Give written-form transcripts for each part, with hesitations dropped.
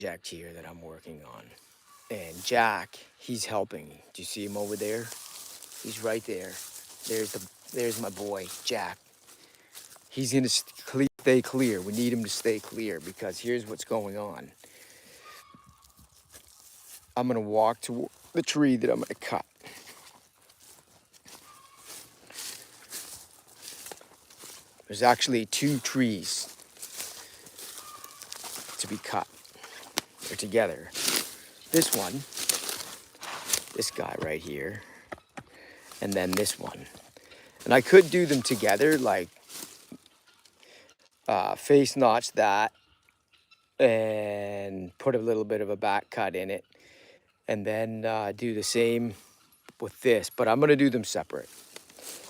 project here that I'm working on. And Jack, he's helping. Do you see him over there? He's right there. There's my boy, Jack. He's gonna stay clear. We need him to stay clear because here's what's going on. I'm gonna walk to the tree that I'm gonna cut. There's actually 2 trees to be cut. They're together. This one, this guy right here, and then this one. And I could do them together, like face notch that and put a little bit of a back cut in it, and then do the same with this, but I'm gonna do them separate.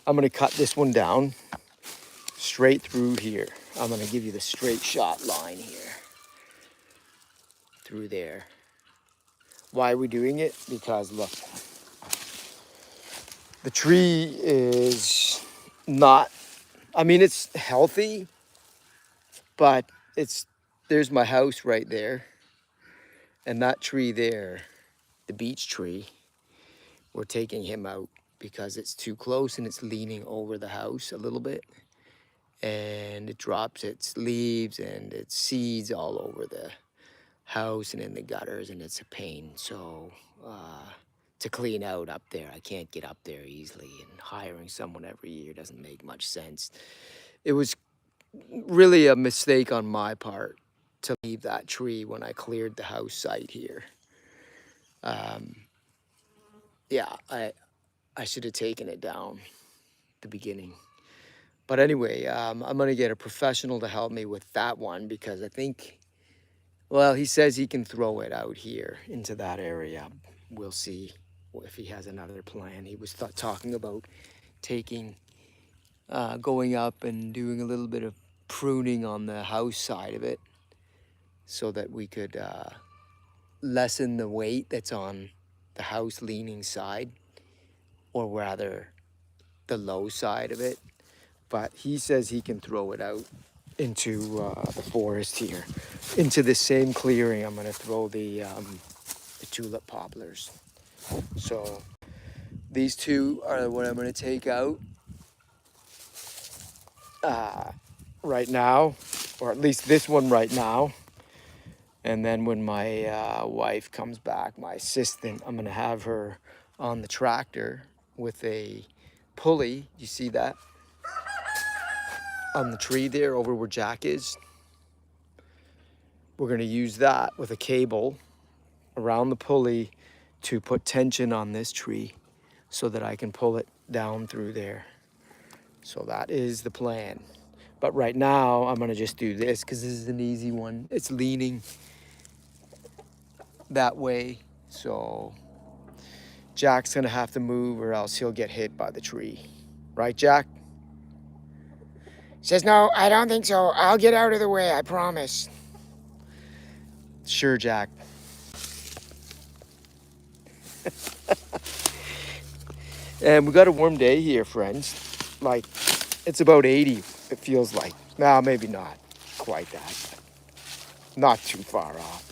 I'm gonna cut this one down straight through here. I'm gonna give you the straight shot line here, through there. Why are we doing it? Because look, the tree is not, I mean, it's healthy, but there's my house right there. And that tree there, the beech tree, we're taking him out because it's too close and it's leaning over the house a little bit. And it drops its leaves and its seeds all over the house and in the gutters, and it's a pain. So to clean out up there, I can't get up there easily, and hiring someone every year doesn't make much sense. It was really a mistake on my part to leave that tree when I cleared the house site here. Yeah, I should have taken it down at the beginning. But anyway, I'm going to get a professional to help me with that one because I think, well, he says he can throw it out here into that area. We'll see if he has another plan. He was talking about going up and doing a little bit of pruning on the house side of it so that we could lessen the weight that's on the house leaning side, or rather the low side of it. But he says he can throw it out into the forest here. Into the same clearing, I'm gonna throw the tulip poplars. So these 2 are what I'm gonna take out right now, or at least this one right now. And then when my wife comes back, my assistant, I'm gonna have her on the tractor with a pulley. You see that? On the tree there over where Jack is. We're gonna use that with a cable around the pulley to put tension on this tree so that I can pull it down through there. So that is the plan. But right now I'm gonna just do this because this is an easy one. It's leaning that way. So Jack's gonna have to move or else he'll get hit by the tree. Right, Jack? Says, no, I don't think so. I'll get out of the way, I promise. Sure, Jack. And we got a warm day here, friends. Like, it's about 80, it feels like. No, maybe not quite that, but not too far off.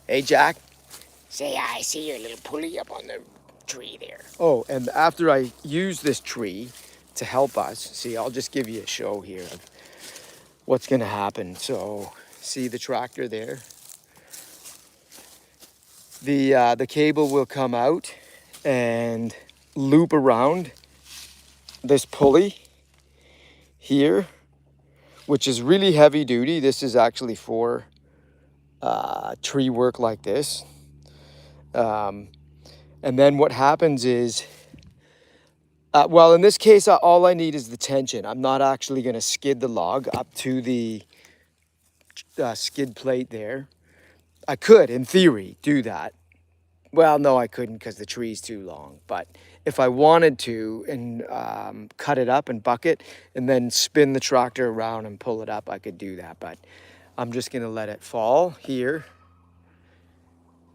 Hey, Jack. Say, I see your little pulley up on the tree there. Oh, and after I use this tree to help us, see, I'll just give you a show here of what's gonna happen. So, see the tractor there? The cable will come out and loop around this pulley here, which is really heavy duty. This is actually for tree work like this. And then what happens is, well, in this case, all I need is the tension. I'm not actually going to skid the log up to the skid plate there. I could, in theory, do that. Well, no, I couldn't because the tree's too long. But if I wanted to and cut it up and bucket and then spin the tractor around and pull it up, I could do that. But I'm just going to let it fall here,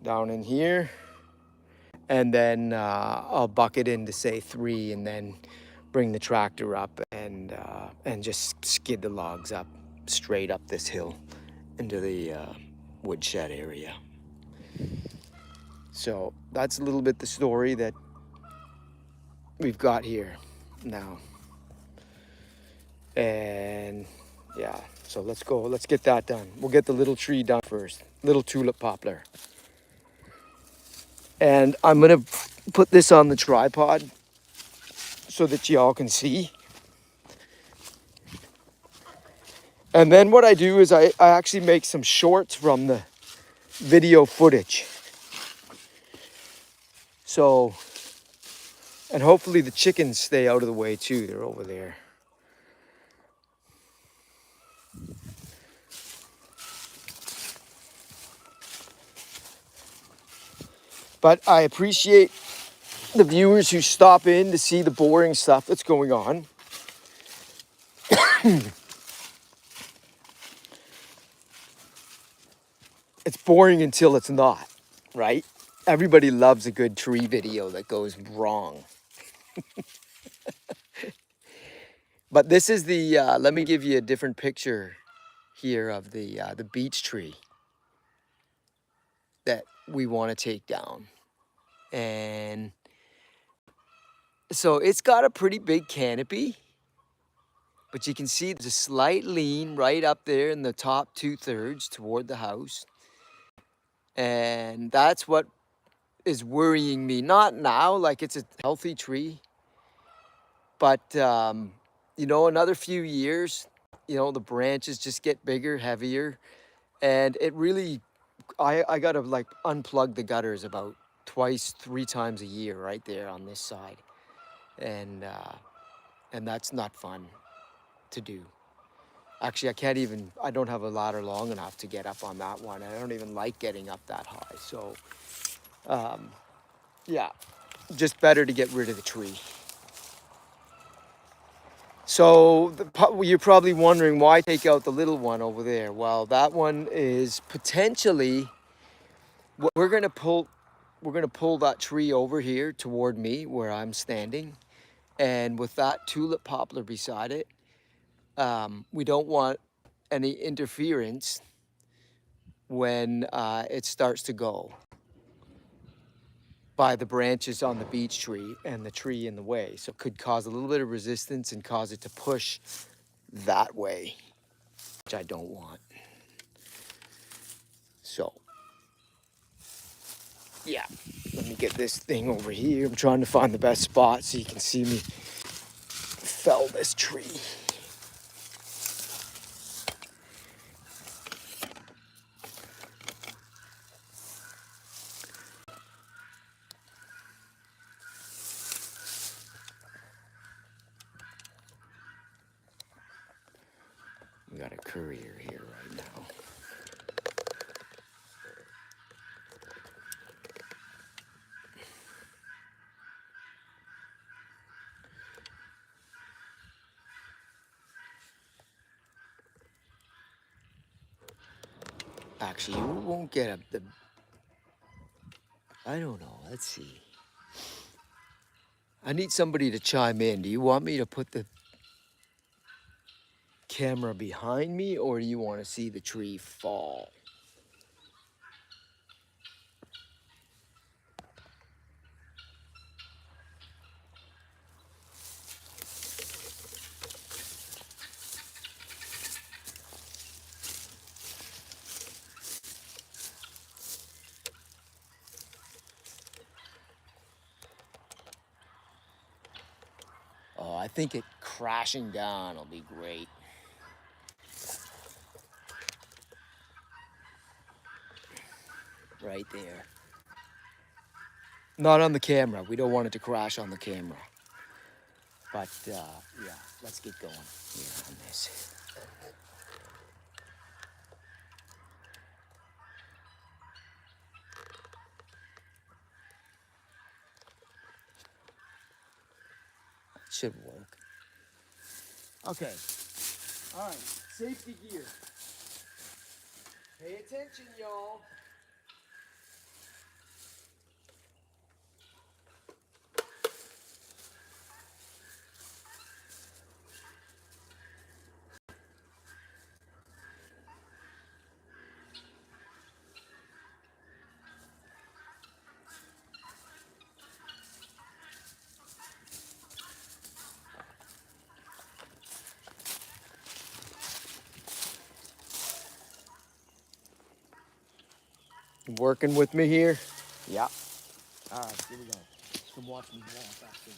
down in here. And then I'll bucket into, say, 3 and then bring the tractor up and just skid the logs up straight up this hill into the woodshed area. So that's a little bit the story that we've got here now. And yeah, so let's go. Let's get that done. We'll get the little tree done first. Little tulip poplar. And I'm going to put this on the tripod so that y'all can see. And then what I do is I actually make some shorts from the video footage. So, and hopefully the chickens stay out of the way too. They're over there. But I appreciate the viewers who stop in to see the boring stuff that's going on. It's boring until it's not, right? Everybody loves a good tree video that goes wrong. But this is the, let me give you a different picture here of the beech tree that we want to take down. And so it's got a pretty big canopy, but you can see there's a slight lean right up there in the top 2/3 toward the house. And that's what is worrying me. Not now, like it's a healthy tree, but you know, another few years, you know, the branches just get bigger, heavier, and it really, I gotta like unplug the gutters about twice, 3 times a year right there on this side. And that's not fun to do. Actually, I don't have a ladder long enough to get up on that one. I don't even like getting up that high. So, yeah, just better to get rid of the tree. So you're probably wondering why take out the little one over there. Well, that one is potentially, we're gonna pull that tree over here toward me where I'm standing. And with that tulip poplar beside it, we don't want any interference when it starts to go by the branches on the beech tree and the tree in the way. So it could cause a little bit of resistance and cause it to push that way, which I don't want. So, yeah, let me get this thing over here. I'm trying to find the best spot so you can see me fell this tree. We got a courier here right now. Actually, you won't get up the, I don't know, let's see. I need somebody to chime in. Do you want me to put the camera behind me, or do you want to see the tree fall? Oh, I think it crashing down will be great. Right there. Not on the camera. We don't want it to crash on the camera. But yeah, let's get going here on this. It should work. Okay. All right. Safety gear. Pay attention, y'all. Working with me here? Yeah. All right, here we go. Come watch me walk back there.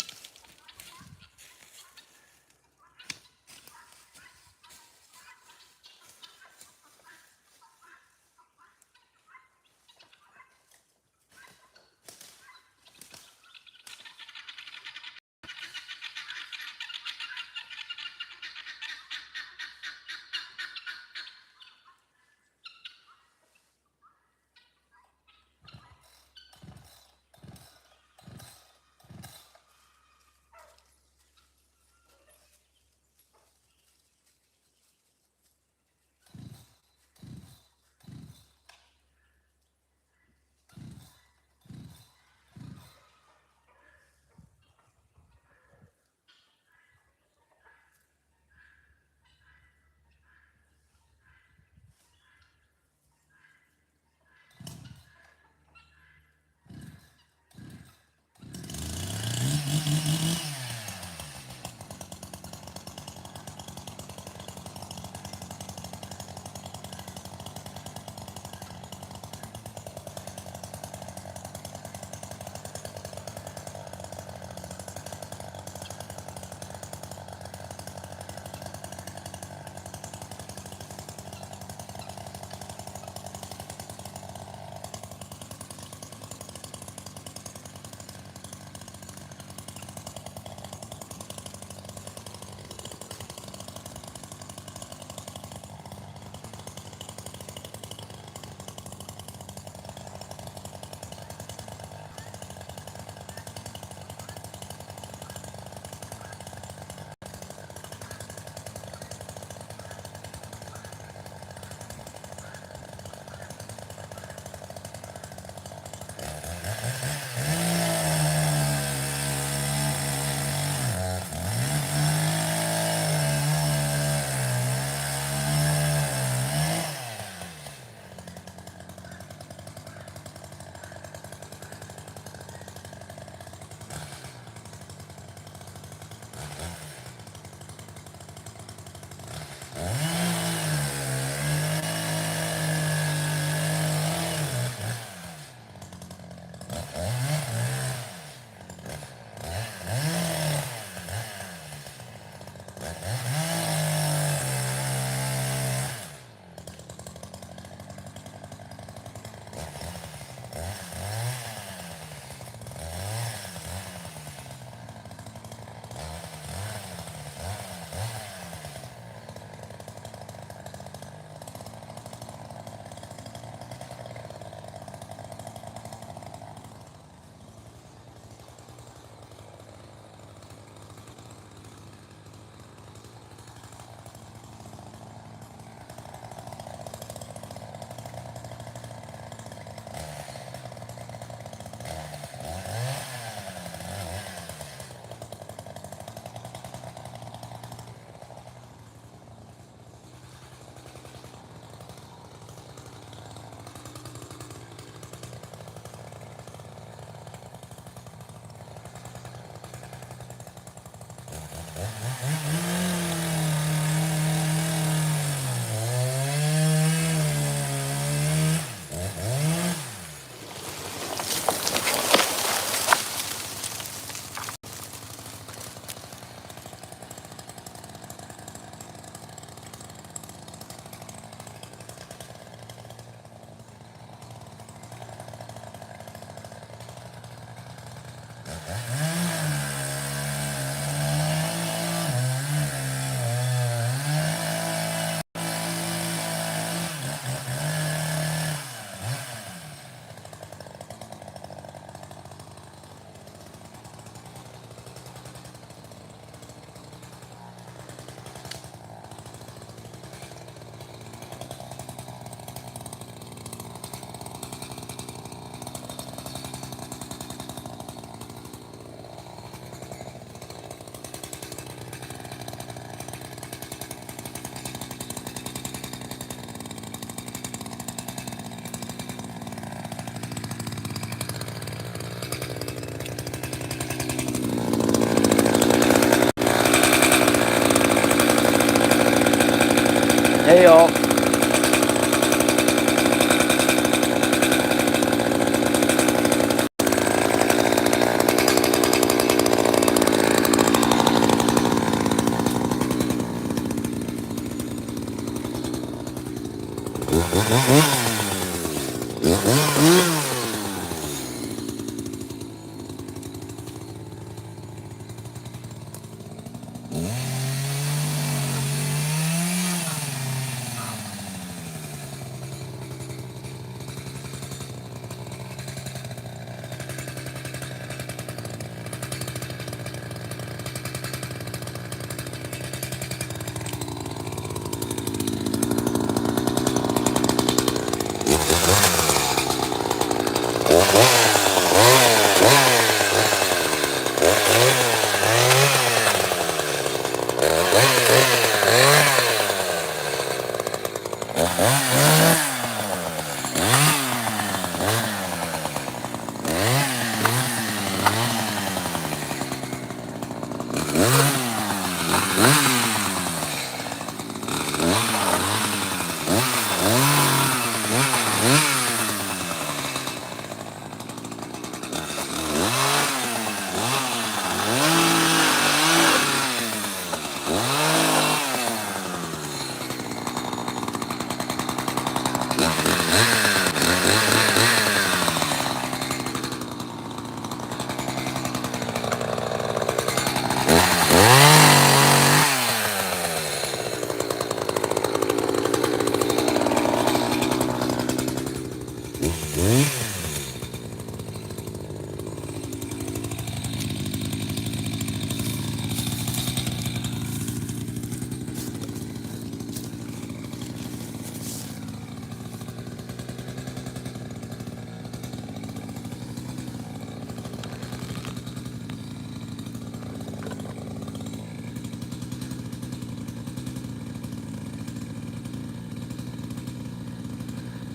Hey, y'all.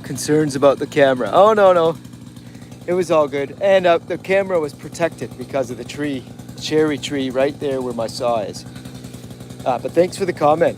Concerns about the camera. Oh, no. It was all good. And the camera was protected because of the tree, cherry tree right there where my saw is. But thanks for the comment.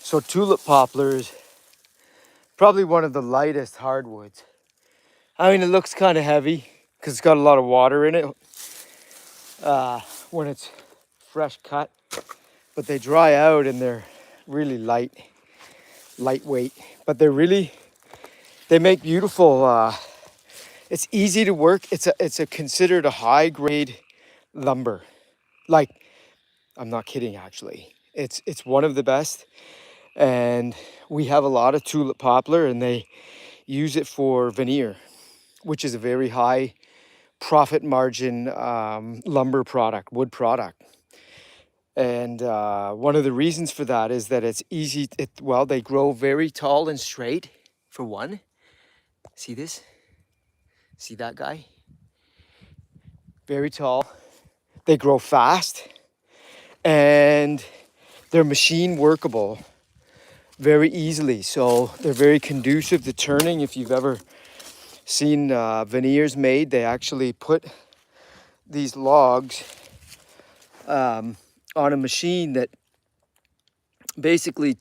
So tulip poplar is probably one of the lightest hardwoods. I mean, it looks kind of heavy because it's got a lot of water in it when it's fresh cut, but they dry out and they're really lightweight, but they make beautiful, it's easy to work. It's a considered a high grade lumber. Like, I'm not kidding, actually. It's one of the best. And we have a lot of tulip poplar and they use it for veneer, which is a very high profit margin lumber product, wood product. And one of the reasons for that is that it's easy. Well, they grow very tall and straight, for one. See this? See that guy? Very tall. They grow fast and they're machine workable very easily. So they're very conducive to turning. If you've ever seen veneers made, they actually put these logs on a machine that basically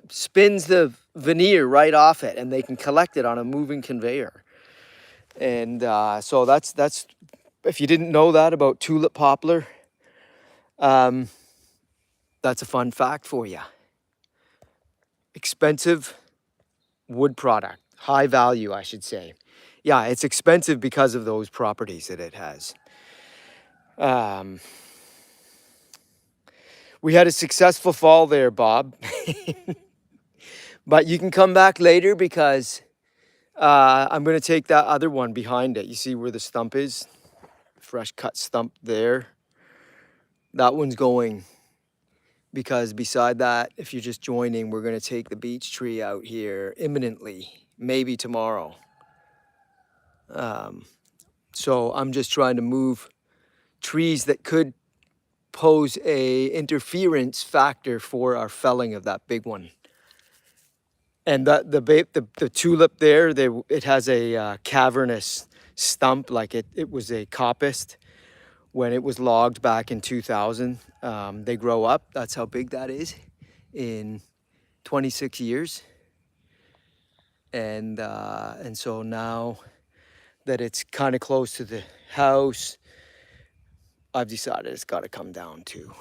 spins the veneer right off it, and they can collect it on a moving conveyor. And so that's if you didn't know that about tulip poplar, that's a fun fact for you. Expensive wood product, high value, I should say. Yeah, it's expensive because of those properties that it has. We had a successful fall there, Bob. But you can come back later because I'm going to take that other one behind it. You see where the stump is? Fresh cut stump there. That one's going because beside that, if you're just joining, we're going to take the beech tree out here imminently, maybe tomorrow. So I'm just trying to move trees that could pose a interference factor for our felling of that big one. And the tulip there, it has a cavernous stump, like it was a coppiced when it was logged back in 2000. They grow up. That's how big that is in 26 years. And so now that it's kind of close to the house, I've decided it's got to come down too.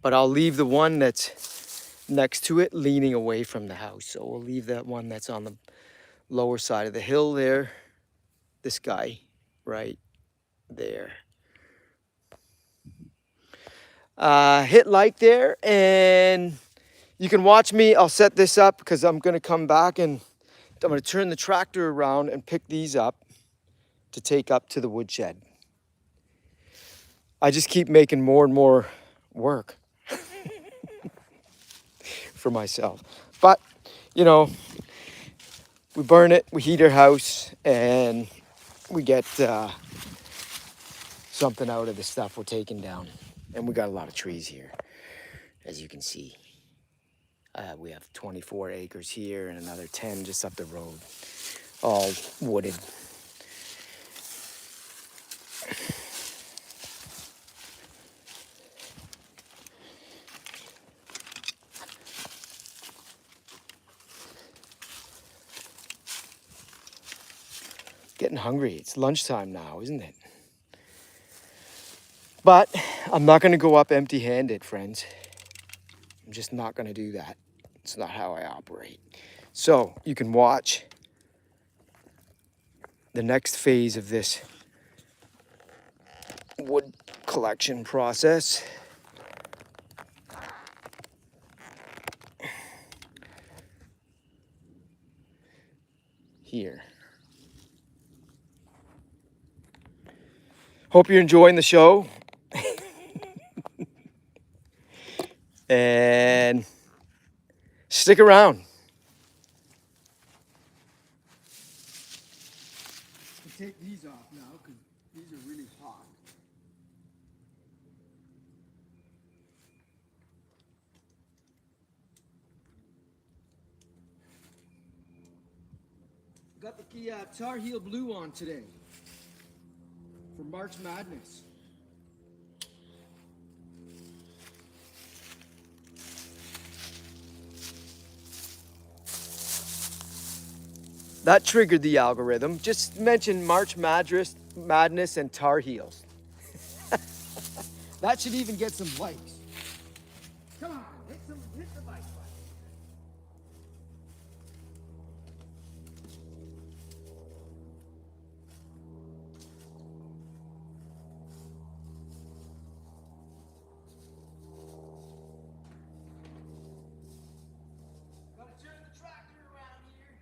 But I'll leave the one that's next to it leaning away from the house. So we'll leave that one that's on the lower side of the hill there. This guy right there. Hit like there and you can watch me. I'll set this up because I'm going to come back and I'm going to turn the tractor around and pick these up to take up to the woodshed. I just keep making more and more work for myself. But, you know, we burn it, we heat our house, and we get something out of the stuff we're taking down. And we got a lot of trees here, as you can see. We have 24 acres here and another 10 just up the road, all wooded. Getting hungry. It's lunchtime now, isn't it? But I'm not going to go up empty-handed, friends. I'm just not going to do that. It's not how I operate. So you can watch the next phase of this wood collection process. Here. Hope you're enjoying the show. And stick around. I'll take these off now because these are really hot. Got the Tar Heel Blue on today for March Madness. That triggered the algorithm. Just mention March Madness and Tar Heels. That should even get some likes. Come on, hit the like button. Gotta turn the tractor around here.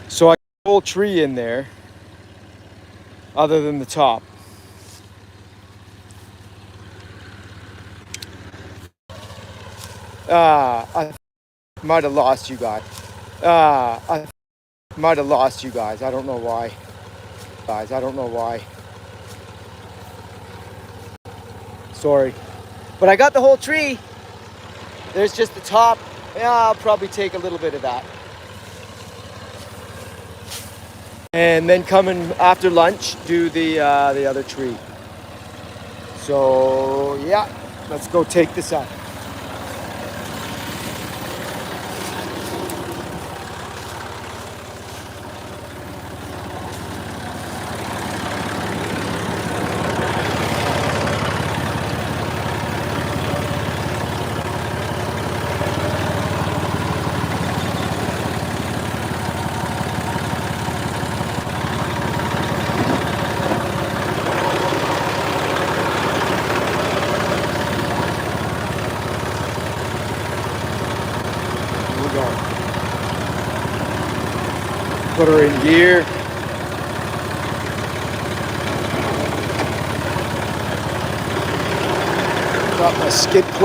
So I got a whole tree in there, other than the top. I might have lost you guys. I might have lost you guys. I don't know why. I don't know why. Sorry. But I got the whole tree. There's just the top. Yeah, I'll probably take a little bit of that. And then coming after lunch, do the other tree. So yeah, let's go take this out. Here we go. Put her in gear. Got my skid plate.